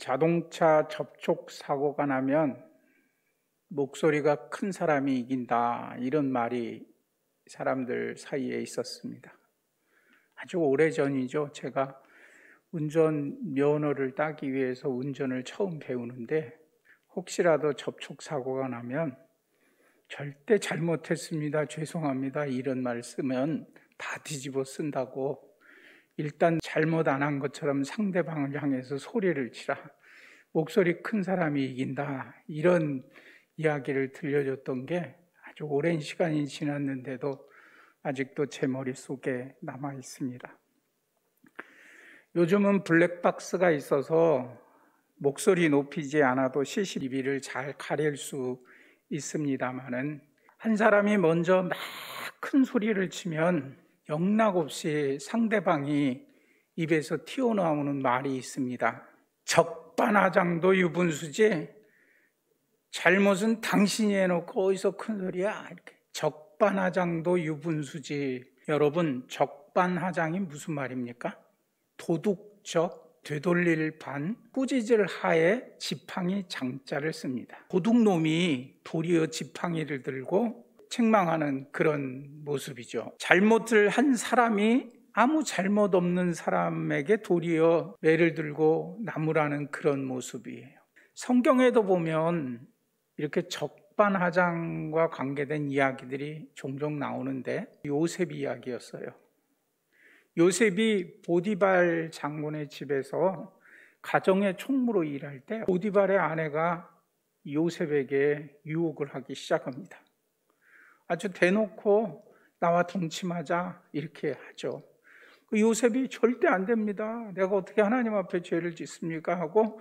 자동차 접촉 사고가 나면 목소리가 큰 사람이 이긴다, 이런 말이 사람들 사이에 있었습니다. 아주 오래전이죠. 제가 운전 면허를 따기 위해서 운전을 처음 배우는데, 혹시라도 접촉 사고가 나면 절대 잘못했습니다, 죄송합니다, 이런 말 쓰면 다 뒤집어 쓴다고, 일단 잘못 안 한 것처럼 상대방을 향해서 소리를 치라, 목소리 큰 사람이 이긴다, 이런 이야기를 들려줬던 게 아주 오랜 시간이 지났는데도 아직도 제 머릿속에 남아 있습니다. 요즘은 블랙박스가 있어서 목소리 높이지 않아도 CCTV를 잘 가릴 수 있습니다만은, 한 사람이 먼저 막 큰 소리를 치면 영락없이 상대방이 입에서 튀어나오는 말이 있습니다. 적반하장도 유분수지, 잘못은 당신이 해놓고 어디서 큰 소리야, 이렇게. 적반하장도 유분수지. 여러분, 적반하장이 무슨 말입니까? 도둑적, 되돌릴 반, 꾸짖을 하에 지팡이 장자를 씁니다. 도둑놈이 도리어 지팡이를 들고 책망하는 그런 모습이죠. 잘못을 한 사람이 아무 잘못 없는 사람에게 도리어 매를 들고 나무라는 그런 모습이에요. 성경에도 보면 이렇게 적반하장과 관계된 이야기들이 종종 나오는데, 요셉 이야기였어요. 요셉이 보디발 장군의 집에서 가정의 총무로 일할 때 보디발의 아내가 요셉에게 유혹을 하기 시작합니다. 아주 대놓고 나와 동침하자, 이렇게 하죠. 요셉이 절대 안 됩니다, 내가 어떻게 하나님 앞에 죄를 짓습니까 하고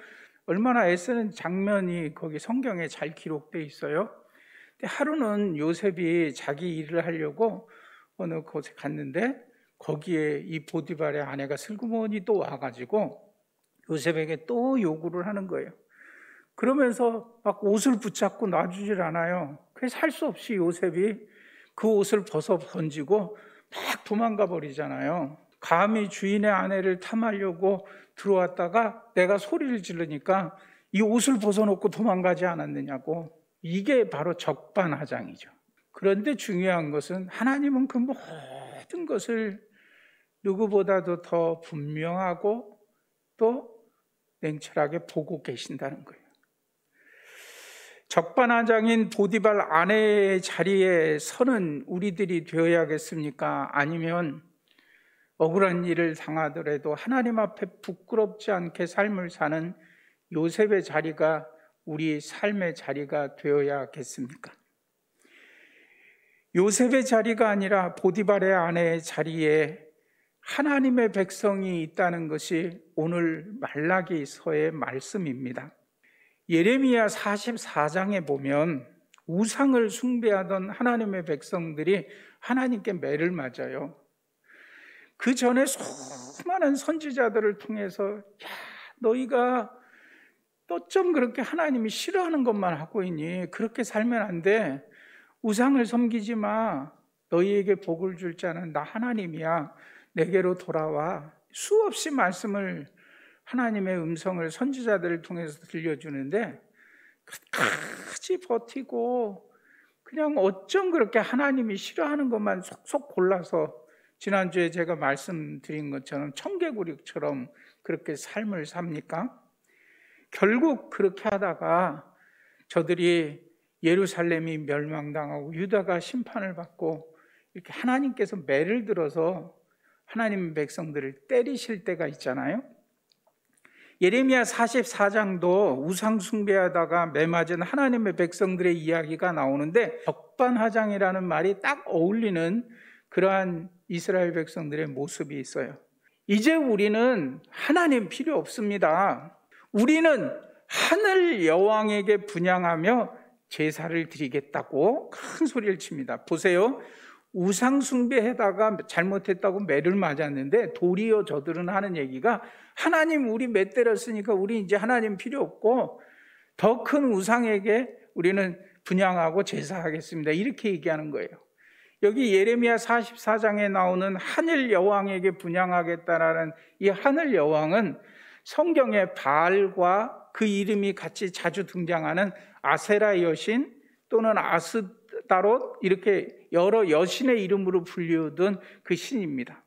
얼마나 애쓰는 장면이 거기 성경에 잘 기록되어 있어요. 근데 하루는 요셉이 자기 일을 하려고 어느 곳에 갔는데, 거기에 이 보디발의 아내가 슬그머니 또 와가지고 요셉에게 또 요구를 하는 거예요. 그러면서 막 옷을 붙잡고 놔주질 않아요. 그래서 할 수 없이 요셉이 그 옷을 벗어 던지고 막 도망가 버리잖아요. 감히 주인의 아내를 탐하려고 들어왔다가 내가 소리를 지르니까 이 옷을 벗어놓고 도망가지 않았느냐고. 이게 바로 적반하장이죠. 그런데 중요한 것은 하나님은 그 모든 것을 누구보다도 더 분명하고 또 냉철하게 보고 계신다는 거예요. 적반하장인 보디발 아내의 자리에 서는 우리들이 되어야겠습니까? 아니면 억울한 일을 당하더라도 하나님 앞에 부끄럽지 않게 삶을 사는 요셉의 자리가 우리 삶의 자리가 되어야겠습니까? 요셉의 자리가 아니라 보디발의 아내의 자리에 하나님의 백성이 있다는 것이 오늘 말라기서의 말씀입니다. 예레미야 44장에 보면 우상을 숭배하던 하나님의 백성들이 하나님께 매를 맞아요. 그 전에 수많은 선지자들을 통해서, 야, 너희가 어쩜 그렇게 하나님이 싫어하는 것만 하고 있니? 그렇게 살면 안 돼. 우상을 섬기지 마. 너희에게 복을 줄 자는 나 하나님이야. 내게로 돌아와. 수없이 말씀을, 하나님의 음성을 선지자들을 통해서 들려주는데 끝까지 버티고 그냥 어쩜 그렇게 하나님이 싫어하는 것만 속속 골라서, 지난주에 제가 말씀드린 것처럼 청개구리처럼 그렇게 삶을 삽니까? 결국 그렇게 하다가 저들이 예루살렘이 멸망당하고 유다가 심판을 받고 이렇게 하나님께서 매를 들어서 하나님 백성들을 때리실 때가 있잖아요. 예레미야 44장도 우상 숭배하다가 매 맞은 하나님의 백성들의 이야기가 나오는데, 적반하장이라는 말이 딱 어울리는 그러한 이스라엘 백성들의 모습이 있어요. 이제 우리는 하나님 필요 없습니다. 우리는 하늘 여왕에게 분향하며 제사를 드리겠다고 큰 소리를 칩니다. 보세요. 우상 숭배하다가 잘못했다고 매를 맞았는데, 도리어 저들은 하는 얘기가, 하나님 우리 매 때렸으니까 우리 이제 하나님 필요 없고 더 큰 우상에게 우리는 분향하고 제사하겠습니다, 이렇게 얘기하는 거예요. 여기 예레미야 44장에 나오는 하늘 여왕에게 분향하겠다라는 이 하늘 여왕은 성경에 바알과 그 이름이 같이 자주 등장하는 아세라 여신 또는 아스다롯, 이렇게 여러 여신의 이름으로 불리우던 그 신입니다.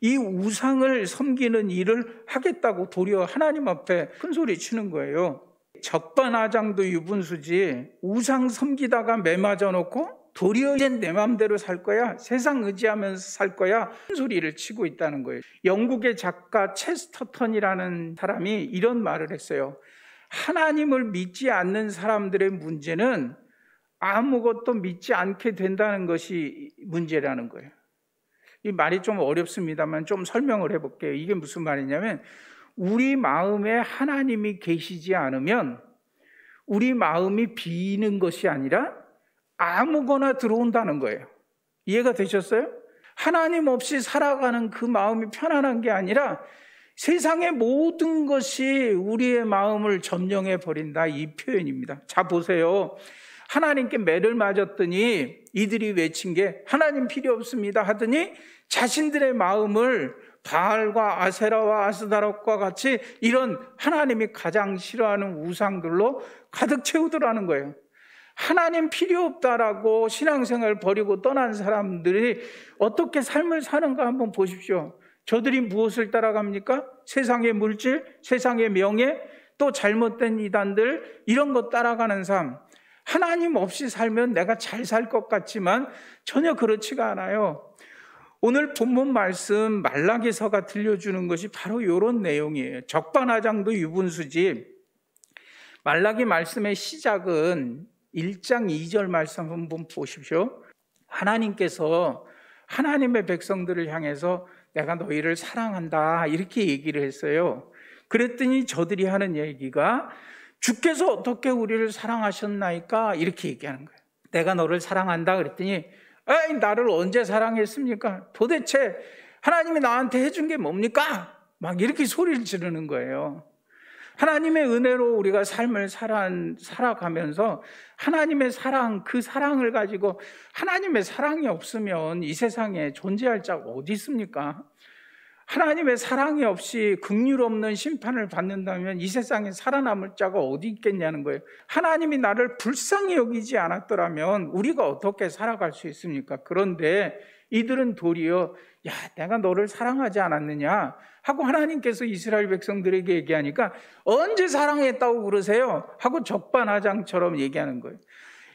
이 우상을 섬기는 일을 하겠다고 도리어 하나님 앞에 큰소리 치는 거예요. 적반하장도 유분수지, 우상 섬기다가 매 맞아 놓고 도리어 이젠 내 마음대로 살 거야, 세상 의지하면서 살 거야, 큰소리를 치고 있다는 거예요. 영국의 작가 체스터턴이라는 사람이 이런 말을 했어요. 하나님을 믿지 않는 사람들의 문제는 아무것도 믿지 않게 된다는 것이 문제라는 거예요. 이 말이 좀 어렵습니다만 좀 설명을 해볼게요. 이게 무슨 말이냐면, 우리 마음에 하나님이 계시지 않으면 우리 마음이 비는 것이 아니라 아무거나 들어온다는 거예요. 이해가 되셨어요? 하나님 없이 살아가는 그 마음이 편안한 게 아니라 세상의 모든 것이 우리의 마음을 점령해 버린다, 이 표현입니다. 자, 보세요. 하나님께 매를 맞았더니 이들이 외친 게 하나님 필요 없습니다 하더니 자신들의 마음을 바알과 아세라와 아스다롯과 같이 이런 하나님이 가장 싫어하는 우상들로 가득 채우더라는 거예요. 하나님 필요 없다라고 신앙생활을 버리고 떠난 사람들이 어떻게 삶을 사는가 한번 보십시오. 저들이 무엇을 따라갑니까? 세상의 물질, 세상의 명예, 또 잘못된 이단들, 이런 것 따라가는 삶. 하나님 없이 살면 내가 잘 살 것 같지만 전혀 그렇지가 않아요. 오늘 본문 말씀 말라기서가 들려주는 것이 바로 이런 내용이에요. 적반하장도 유분수지. 말라기 말씀의 시작은 1장 2절 말씀 한번 보십시오. 하나님께서 하나님의 백성들을 향해서 내가 너희를 사랑한다, 이렇게 얘기를 했어요. 그랬더니 저들이 하는 얘기가 주께서 어떻게 우리를 사랑하셨나이까, 이렇게 얘기하는 거예요. 내가 너를 사랑한다 그랬더니 에이, 나를 언제 사랑했습니까? 도대체 하나님이 나한테 해준 게 뭡니까? 막 이렇게 소리를 지르는 거예요. 하나님의 은혜로 우리가 삶을 살아가면서 하나님의 사랑, 그 사랑을 가지고, 하나님의 사랑이 없으면 이 세상에 존재할 자가 어디 있습니까? 하나님의 사랑이 없이 긍휼 없는 심판을 받는다면 이 세상에 살아남을 자가 어디 있겠냐는 거예요. 하나님이 나를 불쌍히 여기지 않았더라면 우리가 어떻게 살아갈 수 있습니까? 그런데 이들은 도리어 야, 내가 너를 사랑하지 않았느냐 하고 하나님께서 이스라엘 백성들에게 얘기하니까 언제 사랑했다고 그러세요? 하고 적반하장처럼 얘기하는 거예요.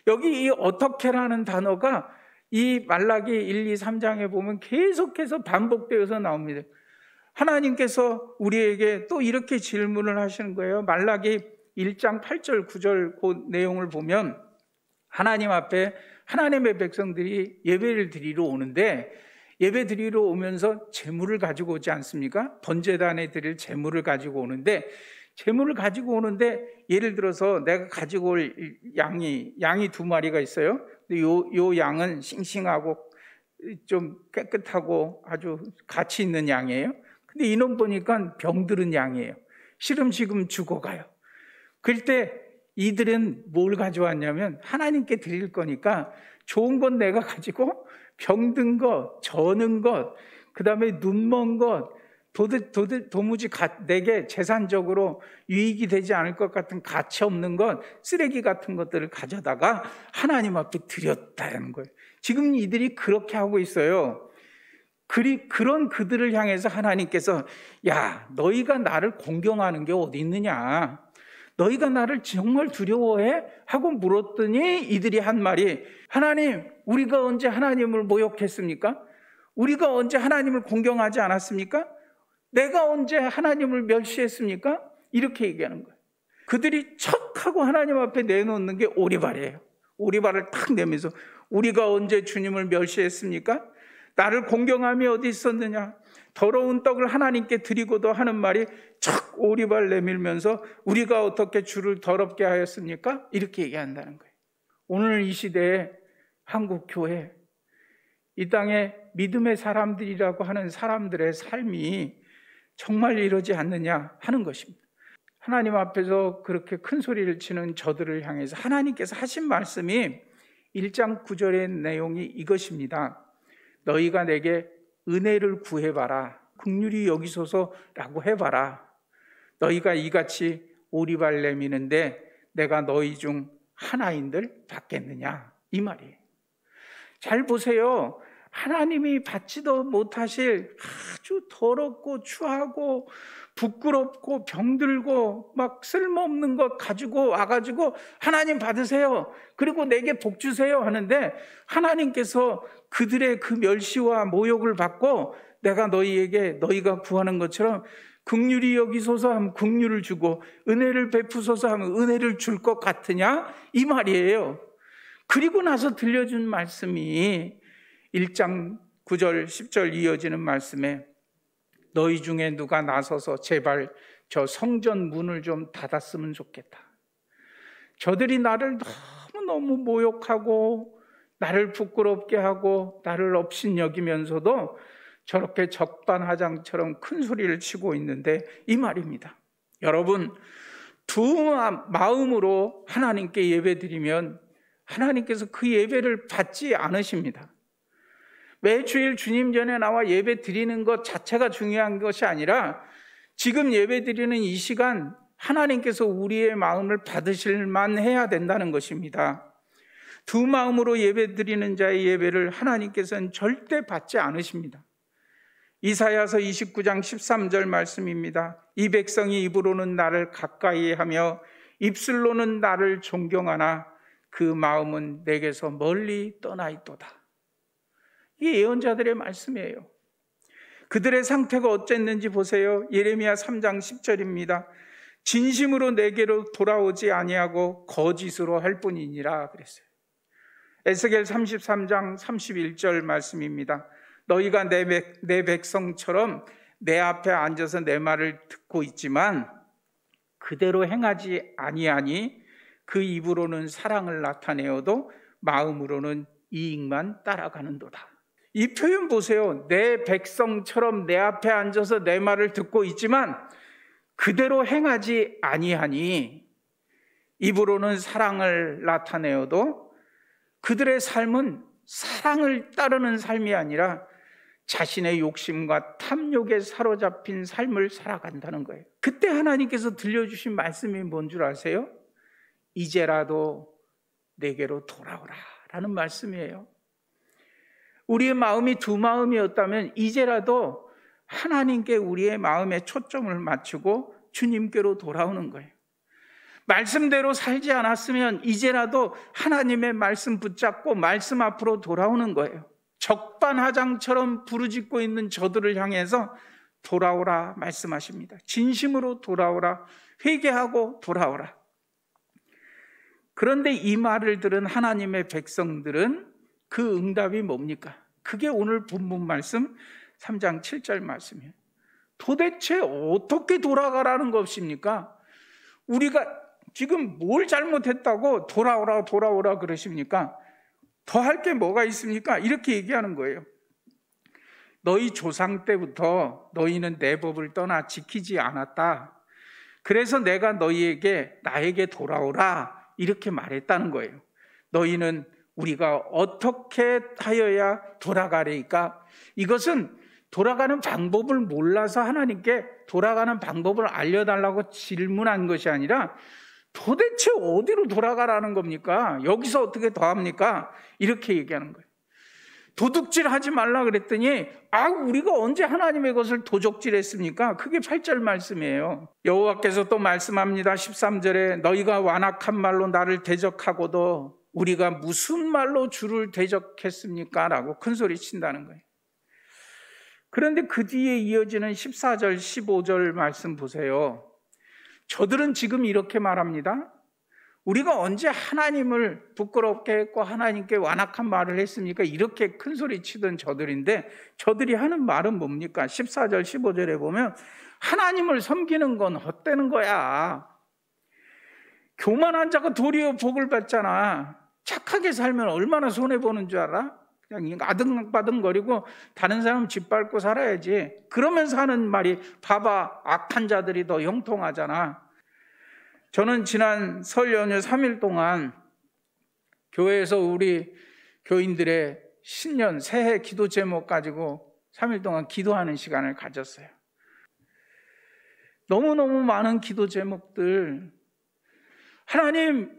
여기 이 어떻게라는 단어가 이 말라기 1, 2, 3장에 보면 계속해서 반복되어서 나옵니다. 하나님께서 우리에게 또 이렇게 질문을 하시는 거예요. 말라기 1장 8절 9절 그 내용을 보면 하나님 앞에 하나님의 백성들이 예배를 드리러 오는데, 예배 드리러 오면서 제물을 가지고 오지 않습니까? 번제단에 드릴 제물을 가지고 오는데, 제물을 가지고 오는데 예를 들어서 내가 가지고 올 양이 2마리가 있어요. 요 양은 싱싱하고 좀 깨끗하고 아주 가치 있는 양이에요. 근데 이놈 보니까 병들은 양이에요. 싫으면 지금 죽어가요. 그럴 때 이들은 뭘 가져왔냐면 하나님께 드릴 거니까 좋은 건 내가 가지고 병든 것, 저는 것, 그 다음에 눈먼 것, 도무지 내게 재산적으로 유익이 되지 않을 것 같은 가치 없는 것, 쓰레기 같은 것들을 가져다가 하나님 앞에 드렸다는 거예요. 지금 이들이 그렇게 하고 있어요. 그런 그들을 향해서 하나님께서 야, 너희가 나를 공경하는 게 어디 있느냐? 너희가 나를 정말 두려워해? 하고 물었더니 이들이 한 말이 하나님, 우리가 언제 하나님을 모욕했습니까? 우리가 언제 하나님을 공경하지 않았습니까? 내가 언제 하나님을 멸시했습니까? 이렇게 얘기하는 거예요. 그들이 척하고 하나님 앞에 내놓는 게 오리발이에요. 오리발을 탁 내면서 우리가 언제 주님을 멸시했습니까? 나를 공경함이 어디 있었느냐? 더러운 떡을 하나님께 드리고도 하는 말이 척 오리발 내밀면서 우리가 어떻게 주를 더럽게 하였습니까? 이렇게 얘기한다는 거예요. 오늘 이 시대에 한국 교회, 이 땅에 믿음의 사람들이라고 하는 사람들의 삶이 정말 이러지 않느냐 하는 것입니다. 하나님 앞에서 그렇게 큰 소리를 치는 저들을 향해서 하나님께서 하신 말씀이 1장 9절의 내용이 이것입니다. 너희가 내게 은혜를 구해봐라. 긍휼히 여기소서라고 해봐라. 너희가 이같이 오리발 내미는데 내가 너희 중 하나인들 받겠느냐, 이 말이에요. 잘 보세요. 하나님이 받지도 못하실 아주 더럽고 추하고 부끄럽고 병들고 막 쓸모없는 것 가지고 와가지고 하나님 받으세요, 그리고 내게 복 주세요 하는데, 하나님께서 그들의 그 멸시와 모욕을 받고 내가 너희에게 너희가 구하는 것처럼 긍휼히 여기소서 하면 긍휼을 주고 은혜를 베푸소서 하면 은혜를 줄 것 같으냐, 이 말이에요. 그리고 나서 들려준 말씀이 1장 9절 10절 이어지는 말씀에 너희 중에 누가 나서서 제발 저 성전 문을 좀 닫았으면 좋겠다. 저들이 나를 너무너무 모욕하고 나를 부끄럽게 하고 나를 업신여기면서도 저렇게 적반하장처럼 큰 소리를 치고 있는데, 이 말입니다. 여러분, 두 마음으로 하나님께 예배드리면 하나님께서 그 예배를 받지 않으십니다. 매주일 주님 전에 나와 예배 드리는 것 자체가 중요한 것이 아니라 지금 예배 드리는 이 시간 하나님께서 우리의 마음을 받으실 만해야 된다는 것입니다. 두 마음으로 예배 드리는 자의 예배를 하나님께서는 절대 받지 않으십니다. 이사야서 29장 13절 말씀입니다. 이 백성이 입으로는 나를 가까이 하며 입술로는 나를 존경하나 그 마음은 내게서 멀리 떠나 있도다. 이 예언자들의 말씀이에요. 그들의 상태가 어쨌는지 보세요. 예레미야 3장 10절입니다. 진심으로 내게로 돌아오지 아니하고 거짓으로 할 뿐이니라 그랬어요. 에스겔 33장 31절 말씀입니다. 너희가 내 백성처럼 내 앞에 앉아서 내 말을 듣고 있지만 그대로 행하지 아니하니 그 입으로는 사랑을 나타내어도 마음으로는 이익만 따라가는도다. 이 표현 보세요. 내 백성처럼 내 앞에 앉아서 내 말을 듣고 있지만 그대로 행하지 아니하니 입으로는 사랑을 나타내어도 그들의 삶은 사랑을 따르는 삶이 아니라 자신의 욕심과 탐욕에 사로잡힌 삶을 살아간다는 거예요. 그때 하나님께서 들려주신 말씀이 뭔 줄 아세요? 이제라도 내게로 돌아오라 라는 말씀이에요. 우리의 마음이 두 마음이었다면 이제라도 하나님께 우리의 마음에 초점을 맞추고 주님께로 돌아오는 거예요. 말씀대로 살지 않았으면 이제라도 하나님의 말씀 붙잡고 말씀 앞으로 돌아오는 거예요. 적반하장처럼 부르짖고 있는 저들을 향해서 돌아오라 말씀하십니다. 진심으로 돌아오라, 회개하고 돌아오라. 그런데 이 말을 들은 하나님의 백성들은 그 응답이 뭡니까? 그게 오늘 본문 말씀 3장 7절 말씀이에요. 도대체 어떻게 돌아가라는 것입니까? 우리가 지금 뭘 잘못했다고 돌아오라 그러십니까? 더 할 게 뭐가 있습니까? 이렇게 얘기하는 거예요. 너희 조상 때부터 너희는 내 법을 떠나 지키지 않았다. 그래서 내가 너희에게 나에게 돌아오라 이렇게 말했다는 거예요. 너희는 우리가 어떻게 하여야 돌아가리까? 이것은 돌아가는 방법을 몰라서 하나님께 돌아가는 방법을 알려달라고 질문한 것이 아니라 도대체 어디로 돌아가라는 겁니까? 여기서 어떻게 더 합니까? 이렇게 얘기하는 거예요. 도둑질 하지 말라 그랬더니 우리가 언제 하나님의 것을 도적질했습니까? 그게 8절 말씀이에요. 여호와께서 또 말씀합니다. 13절에 너희가 완악한 말로 나를 대적하고도 우리가 무슨 말로 주를 대적했습니까? 라고 큰 소리 친다는 거예요. 그런데 그 뒤에 이어지는 14절 15절 말씀 보세요. 저들은 지금 이렇게 말합니다. 우리가 언제 하나님을 부끄럽게 했고 하나님께 완악한 말을 했습니까? 이렇게 큰 소리 치던 저들인데 저들이 하는 말은 뭡니까? 14절 15절에 보면 하나님을 섬기는 건 헛되는 거야. 교만한 자가 도리어 복을 받잖아. 착하게 살면 얼마나 손해보는 줄 알아? 그냥 아등바등거리고 다른 사람 짓밟고 살아야지. 그러면서 하는 말이 봐봐, 악한 자들이 더 형통하잖아. 저는 지난 설 연휴 3일 동안 교회에서 우리 교인들의 신년 새해 기도 제목 가지고 3일 동안 기도하는 시간을 가졌어요. 너무너무 많은 기도 제목들, 하나님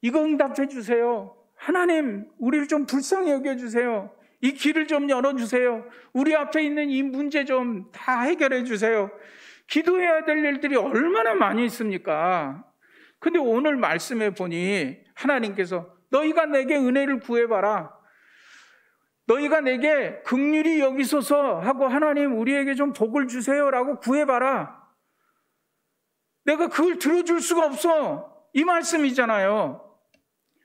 이거 응답해 주세요. 하나님 우리를 좀 불쌍히 여겨주세요. 이 길을 좀 열어주세요. 우리 앞에 있는 이 문제 좀 다 해결해 주세요. 기도해야 될 일들이 얼마나 많이 있습니까? 근데 오늘 말씀에 보니 하나님께서 너희가 내게 은혜를 구해봐라, 너희가 내게 긍휼히 여기소서 하고 하나님 우리에게 좀 복을 주세요라고 구해봐라. 내가 그걸 들어줄 수가 없어, 이 말씀이잖아요.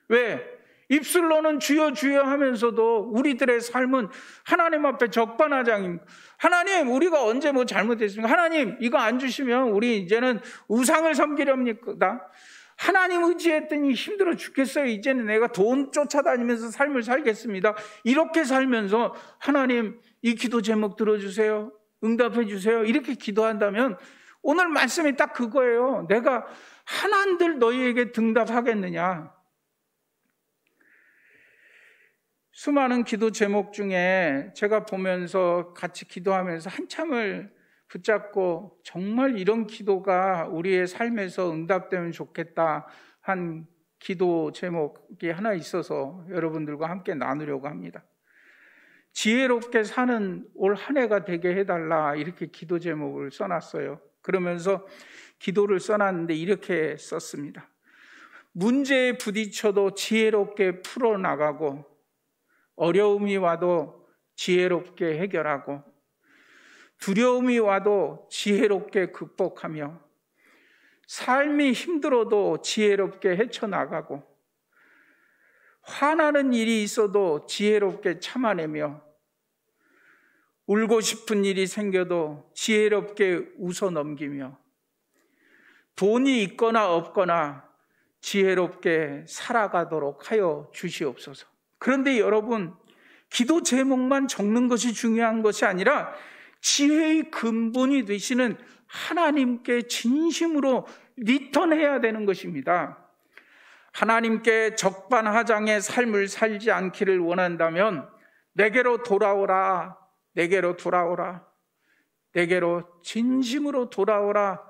왜? 입술로는 주여 주여 하면서도 우리들의 삶은 하나님 앞에 적반하장입니다. 하나님 우리가 언제 뭐 잘못했습니까? 하나님 이거 안 주시면 우리 이제는 우상을 섬기렵니까? 하나님 의지했더니 힘들어 죽겠어요. 이제는 내가 돈 쫓아다니면서 삶을 살겠습니다. 이렇게 살면서 하나님 이 기도 제목 들어주세요, 응답해 주세요, 이렇게 기도한다면 오늘 말씀이 딱 그거예요. 내가 하나님들 너희에게 응답하겠느냐? 수많은 기도 제목 중에 제가 보면서 같이 기도하면서 한참을 붙잡고 정말 이런 기도가 우리의 삶에서 응답되면 좋겠다 한 기도 제목이 하나 있어서 여러분들과 함께 나누려고 합니다. 지혜롭게 사는 올 한 해가 되게 해달라, 이렇게 기도 제목을 써놨어요. 그러면서 기도를 써놨는데 이렇게 썼습니다. 문제에 부딪혀도 지혜롭게 풀어나가고, 어려움이 와도 지혜롭게 해결하고, 두려움이 와도 지혜롭게 극복하며, 삶이 힘들어도 지혜롭게 헤쳐나가고, 화나는 일이 있어도 지혜롭게 참아내며, 울고 싶은 일이 생겨도 지혜롭게 웃어넘기며, 돈이 있거나 없거나 지혜롭게 살아가도록 하여 주시옵소서. 그런데 여러분, 기도 제목만 적는 것이 중요한 것이 아니라 지혜의 근본이 되시는 하나님께 진심으로 리턴해야 되는 것입니다. 하나님께 적반하장의 삶을 살지 않기를 원한다면 내게로 돌아오라, 내게로 돌아오라, 내게로 진심으로 돌아오라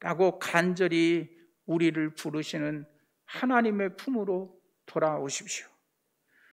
라고 간절히 우리를 부르시는 하나님의 품으로 돌아오십시오.